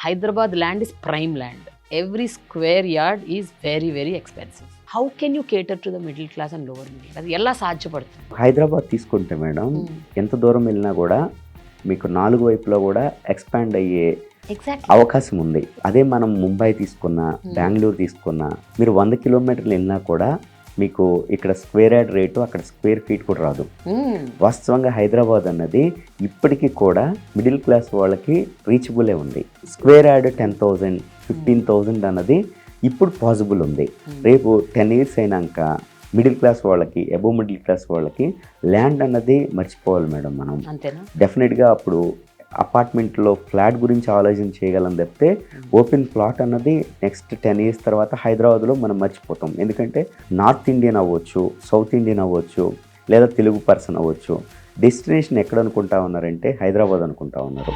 Hyderabad land is prime land. Every square yard is very, very expensive. How can you cater to the middle class and lower middle class? ఎలా సాధ్యపడుతుంది? హైదరాబాద్ తీసుకుంటే madam ఎంత దూరం వెళ్ళినా కూడా మీకు 4 వైపులో కూడా ఎక్స్పాండ్ అయ్యే ఎగ్జాక్ట్లీ. అవకాశం ఉంది. అదే మనం ముంబై తీసుకున్నా, బెంగళూరు తీసుకున్నా, మీరు 100 కిలోమీటర్లు వెళ్ళినా కూడా మీకు ఇక్కడ స్క్వేర్ యార్డ్ రేటు అక్కడ స్క్వేర్ ఫీట్ కూడా రాదు. వాస్తవంగా హైదరాబాద్ అన్నది ఇప్పటికీ కూడా మిడిల్ క్లాస్ వాళ్ళకి రీచబులే ఉంది. స్క్వేర్ యార్డ్ 10,000, 15,000 అన్నది ఇప్పుడు పాసిబుల్ ఉంది. రేపు 10 years అయినాక మిడిల్ క్లాస్ వాళ్ళకి, అబోవ్ మిడిల్ క్లాస్ వాళ్ళకి ల్యాండ్ అన్నది మర్చిపోవాలి మేడం. మనం అంతేనా? డెఫినెట్గా అప్పుడు అపార్ట్మెంట్లో ఫ్లాట్ గురించి ఆలోచన చేయగలం తప్పితే ఓపెన్ ప్లాట్ అన్నది నెక్స్ట్ 10 years తర్వాత హైదరాబాద్లో మనం మర్చిపోతాం. ఎందుకంటే నార్త్ ఇండియన్ అవ్వచ్చు, సౌత్ ఇండియన్ అవ్వచ్చు, లేదా తెలుగు పర్సన్ అవ్వచ్చు, డెస్టినేషన్ ఎక్కడ అనుకుంటా ఉన్నారంటే హైదరాబాద్ అనుకుంటా ఉన్నారు.